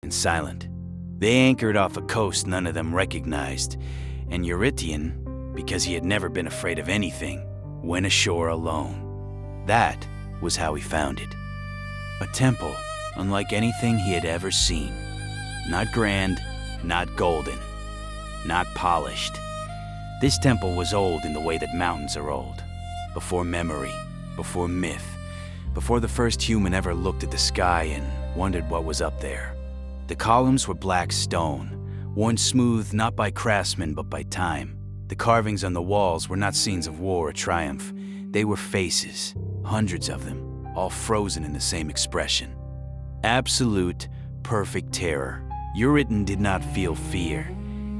and silent. They anchored off a coast none of them recognized, and Eurytion, because he had never been afraid of anything, went ashore alone. That was how he found it. A temple unlike anything he had ever seen. Not grand, not golden, not polished. This temple was old in the way that mountains are old. Before memory, before myth, before the first human ever looked at the sky and wondered what was up there. The columns were black stone, worn smooth not by craftsmen but by time. The carvings on the walls were not scenes of war or triumph. They were faces, hundreds of them, all frozen in the same expression. Absolute, perfect terror. Eurytion did not feel fear.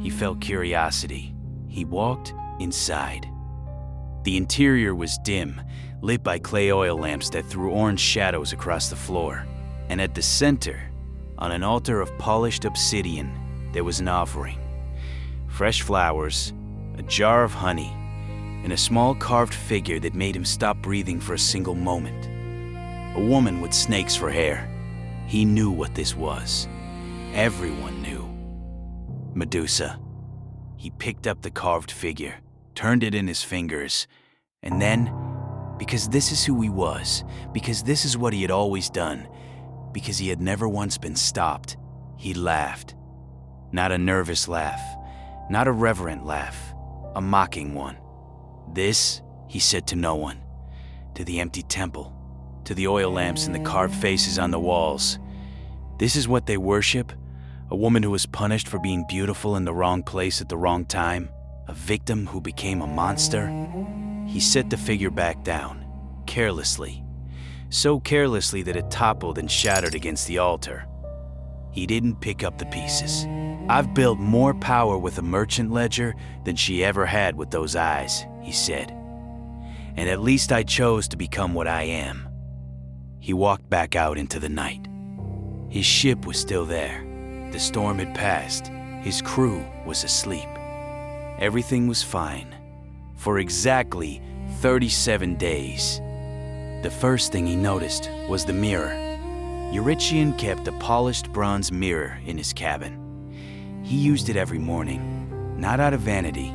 He felt curiosity. He walked inside. The interior was dim, lit by clay oil lamps that threw orange shadows across the floor. And at the center, on an altar of polished obsidian, there was an offering. Fresh flowers, a jar of honey, and a small carved figure that made him stop breathing for a single moment. A woman with snakes for hair. He knew what this was. Everyone knew. Medusa. He picked up the carved figure, turned it in his fingers, and then, because this is who he was, because this is what he had always done, because he had never once been stopped, he laughed. Not a nervous laugh, not a reverent laugh, a mocking one. This, he said to no one, to the empty temple, to the oil lamps and the carved faces on the walls. This is what they worship? A woman who was punished for being beautiful in the wrong place at the wrong time? A victim who became a monster? He set the figure back down, carelessly. So carelessly that it toppled and shattered against the altar. He didn't pick up the pieces. I've built more power with a merchant ledger than she ever had with those eyes, he said. And at least I chose to become what I am. He walked back out into the night. His ship was still there. The storm had passed. His crew was asleep. Everything was fine. For exactly 37 days. The first thing he noticed was the mirror. Eurytion kept a polished bronze mirror in his cabin. He used it every morning, not out of vanity,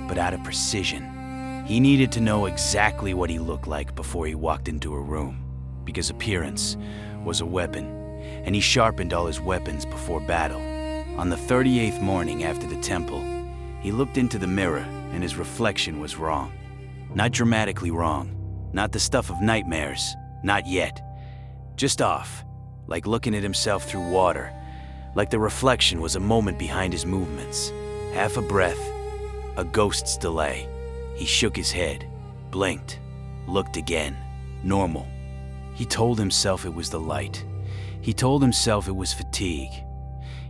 but out of precision. He needed to know exactly what he looked like before he walked into a room, because appearance was a weapon, and he sharpened all his weapons before battle. On the 38th morning after the temple, he looked into the mirror and his reflection was wrong. Not dramatically wrong, not the stuff of nightmares, not yet. Just off, like looking at himself through water, like the reflection was a moment behind his movements. Half a breath, a ghost's delay. He shook his head, blinked, looked again. Normal. He told himself it was the light. He told himself it was fatigue.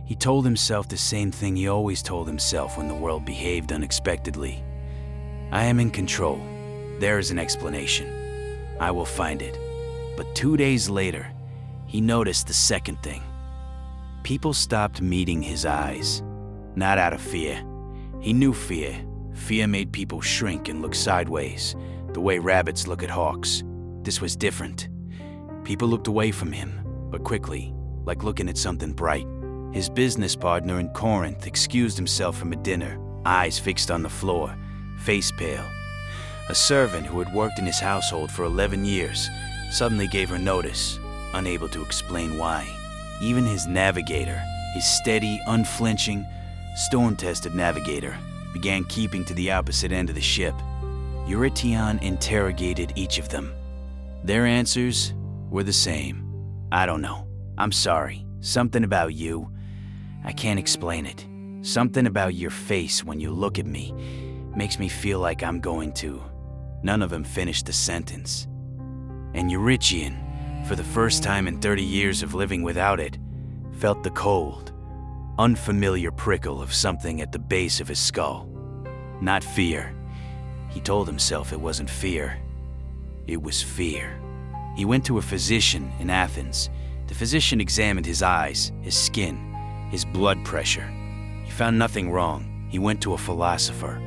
He told himself the same thing he always told himself when the world behaved unexpectedly. I am in control. There is an explanation. I will find it. But 2 days later, he noticed the second thing. People stopped meeting his eyes. Not out of fear. He knew fear. Fear made people shrink and look sideways, the way rabbits look at hawks. This was different. People looked away from him, but quickly, like looking at something bright. His business partner in Corinth excused himself from a dinner, eyes fixed on the floor, face pale. A servant who had worked in his household for 11 years suddenly gave her notice, unable to explain why. Even his navigator, his steady, unflinching, storm-tested navigator, began keeping to the opposite end of the ship. Eurytion interrogated each of them. Their answers were the same. I don't know. I'm sorry. Something about you. I can't explain it. Something about your face when you look at me makes me feel like I'm going to. None of them finished the sentence. And Eurytion, for the first time in 30 years of living without it, felt the cold, unfamiliar prickle of something at the base of his skull. Not fear. He told himself it wasn't fear. It was fear. He went to a physician in Athens. The physician examined his eyes, his skin, his blood pressure. He found nothing wrong. He went to a philosopher.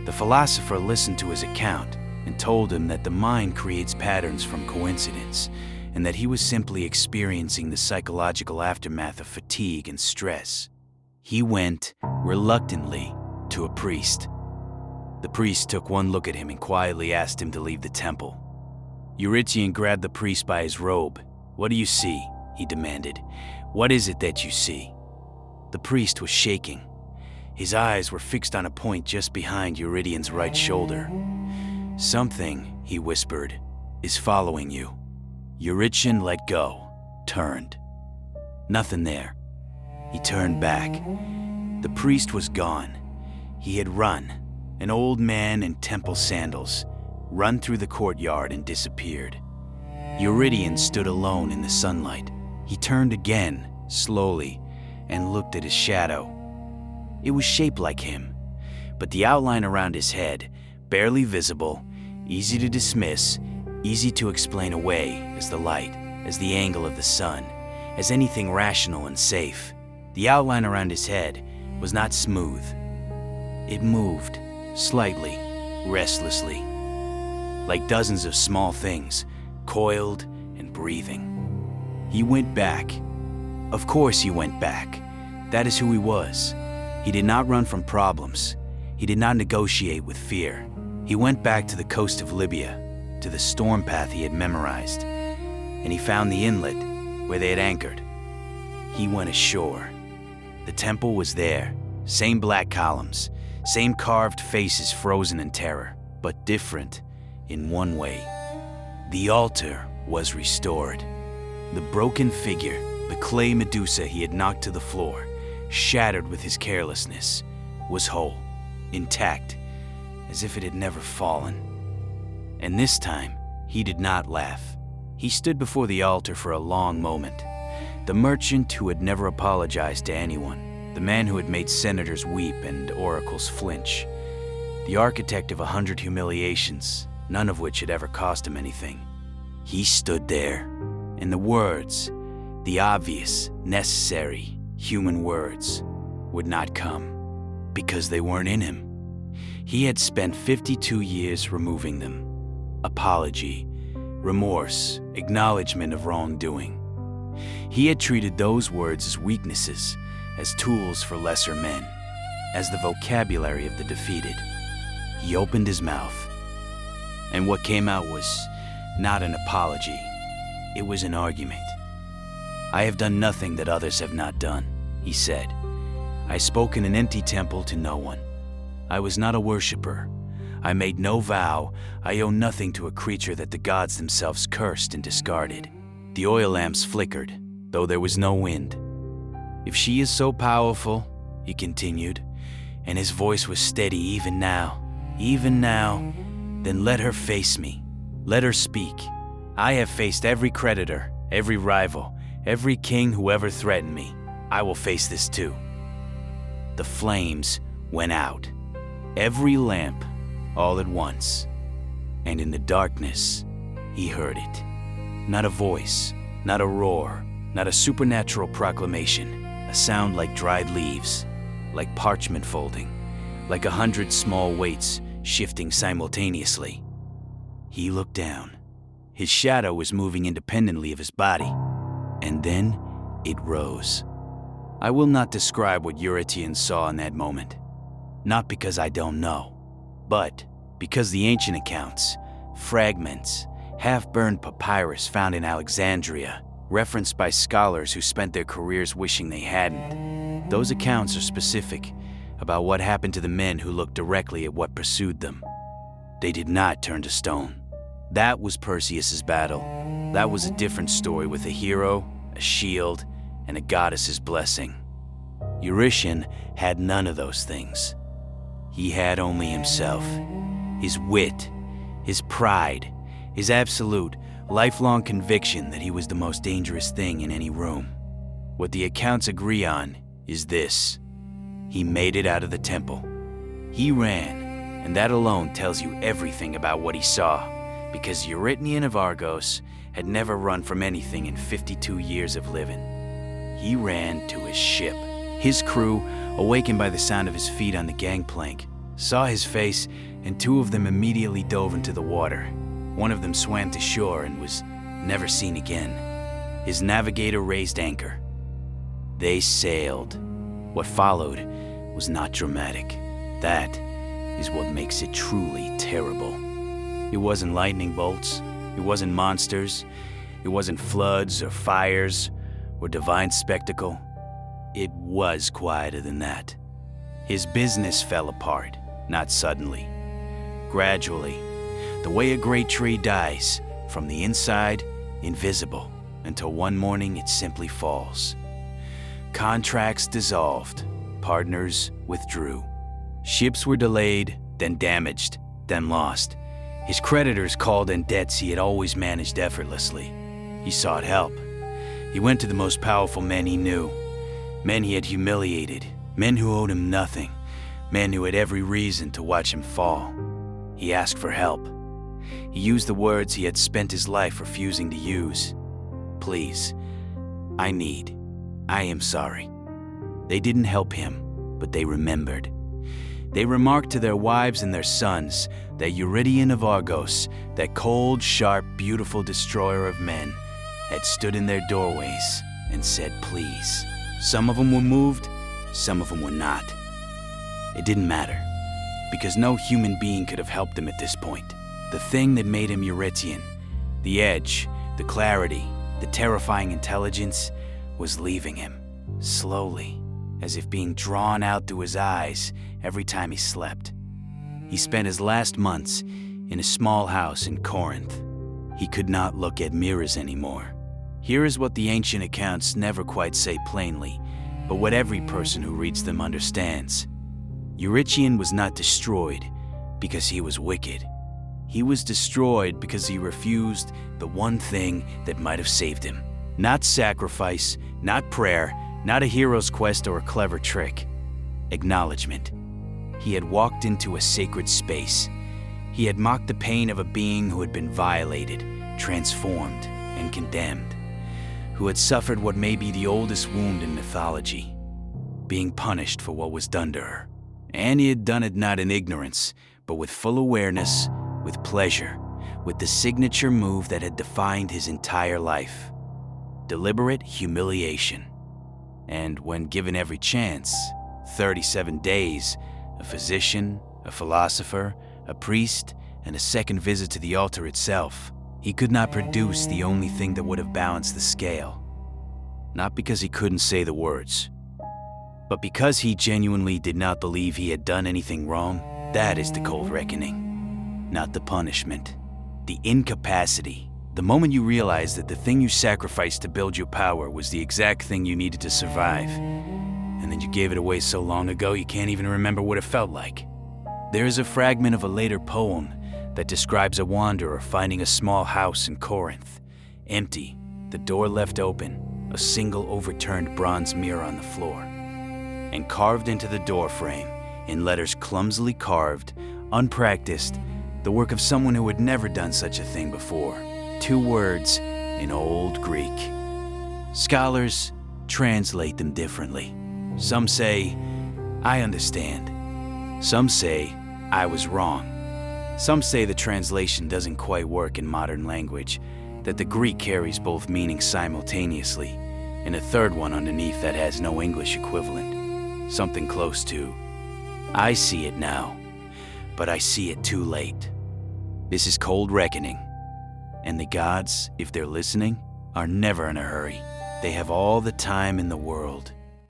The philosopher listened to his account and told him that the mind creates patterns from coincidence, and that he was simply experiencing the psychological aftermath of fatigue and stress. He went, reluctantly, to a priest. The priest took one look at him and quietly asked him to leave the temple. Eurytion grabbed the priest by his robe. "What do you see?" he demanded. "What is it that you see?" The priest was shaking. His eyes were fixed on a point just behind Eurytion's right shoulder. "Something," he whispered, "is following you." Eurytion let go, turned. Nothing there. He turned back. The priest was gone. He had run, an old man in temple sandals, run through the courtyard and disappeared. Eurytion stood alone in the sunlight. He turned again, slowly, and looked at his shadow. It was shaped like him, but the outline around his head, barely visible, easy to dismiss, easy to explain away as the light, as the angle of the sun, as anything rational and safe. The outline around his head was not smooth. It moved, slightly, restlessly, like dozens of small things, coiled and breathing. He went back. Of course he went back. That is who he was. He did not run from problems. He did not negotiate with fear. He went back to the coast of Libya, to the storm path he had memorized, and he found the inlet where they had anchored. He went ashore. The temple was there, same black columns, same carved faces frozen in terror, but different in one way. The altar was restored. The broken figure, the clay Medusa he had knocked to the floor, shattered with his carelessness, was whole, intact, as if it had never fallen. And this time, he did not laugh. He stood before the altar for a long moment. The merchant who had never apologized to anyone, the man who had made senators weep and oracles flinch, the architect of 100 humiliations, none of which had ever cost him anything. He stood there, and the words, the obvious, necessary, human words, would not come, because they weren't in him. He had spent 52 years removing them. Apology, remorse, acknowledgement of wrongdoing. He had treated those words as weaknesses, as tools for lesser men, as the vocabulary of the defeated. He opened his mouth, and what came out was not an apology. It was an argument. "I have done nothing that others have not done," he said. "I spoke in an empty temple to no one. I was not a worshiper. I made no vow. I owe nothing to a creature that the gods themselves cursed and discarded." The oil lamps flickered, though there was no wind. "If she is so powerful," he continued, and his voice was steady even now, then let her face me. Let her speak. I have faced every creditor, every rival, every king who ever threatened me. I will face this too. The flames went out, every lamp, all at once, and in the darkness, he heard it. Not a voice, not a roar, not a supernatural proclamation, a sound like dried leaves, like parchment folding, like 100 small weights shifting simultaneously. He looked down. His shadow was moving independently of his body, and then it rose. I will not describe what Eurytion saw in that moment, not because I don't know, but because the ancient accounts, fragments, half-burned papyrus found in Alexandria, referenced by scholars who spent their careers wishing they hadn't. Those accounts are specific about what happened to the men who looked directly at what pursued them. They did not turn to stone. That was Perseus's battle. That was a different story with a hero, a shield, and a goddess's blessing. Eurytion had none of those things. He had only himself, his wit, his pride, his absolute, lifelong conviction that he was the most dangerous thing in any room. What the accounts agree on is this: he made it out of the temple. He ran, and that alone tells you everything about what he saw, because Eurytion of Argos had never run from anything in 52 years of living. He ran to his ship. His crew, awakened by the sound of his feet on the gangplank, saw his face, and 2 of them immediately dove into the water. One of them swam to shore and was never seen again. His navigator raised anchor. They sailed. What followed was not dramatic. That is what makes it truly terrible. It wasn't lightning bolts. It wasn't monsters. It wasn't floods or fires or divine spectacle. It was quieter than that. His business fell apart, not suddenly. Gradually, the way a great tree dies, from the inside, invisible, until one morning it simply falls. Contracts dissolved, partners withdrew. Ships were delayed, then damaged, then lost. His creditors called in debts he had always managed effortlessly. He sought help. He went to the most powerful men he knew, men he had humiliated, men who owed him nothing, men who had every reason to watch him fall. He asked for help. He used the words he had spent his life refusing to use. Please, I am sorry. They didn't help him, but they remembered. They remarked to their wives and their sons that Eurydion of Argos, that cold, sharp, beautiful destroyer of men, had stood in their doorways and said please. Some of them were moved, some of them were not. It didn't matter, because no human being could have helped him at this point. The thing that made him Eurytion, the edge, the clarity, the terrifying intelligence, was leaving him, slowly, as if being drawn out through his eyes every time he slept. He spent his last months in a small house in Corinth. He could not look at mirrors anymore. Here is what the ancient accounts never quite say plainly, but what every person who reads them understands. Eurytion was not destroyed because he was wicked. He was destroyed because he refused the one thing that might have saved him. Not sacrifice, not prayer, not a hero's quest or a clever trick. Acknowledgement. He had walked into a sacred space. He had mocked the pain of a being who had been violated, transformed, and condemned, who had suffered what may be the oldest wound in mythology, being punished for what was done to her. And he had done it not in ignorance, but with full awareness, with pleasure, with the signature move that had defined his entire life. Deliberate humiliation. And when given every chance, 37 days, a physician, a philosopher, a priest, and a second visit to the altar itself, he could not produce the only thing that would have balanced the scale. Not because he couldn't say the words, but because he genuinely did not believe he had done anything wrong. That is the cold reckoning, not the punishment. The incapacity. The moment you realize that the thing you sacrificed to build your power was the exact thing you needed to survive, and then you gave it away so long ago you can't even remember what it felt like. There is a fragment of a later poem that describes a wanderer finding a small house in Corinth, empty, the door left open, a single overturned bronze mirror on the floor, and carved into the doorframe, in letters clumsily carved, unpracticed, the work of someone who had never done such a thing before. 2 words in Old Greek. Scholars translate them differently. Some say, I understand. Some say, I was wrong. Some say the translation doesn't quite work in modern language, that the Greek carries both meanings simultaneously, and a third one underneath that has no English equivalent. Something close to, I see it now, but I see it too late. This is cold reckoning. And the gods, if they're listening, are never in a hurry. They have all the time in the world.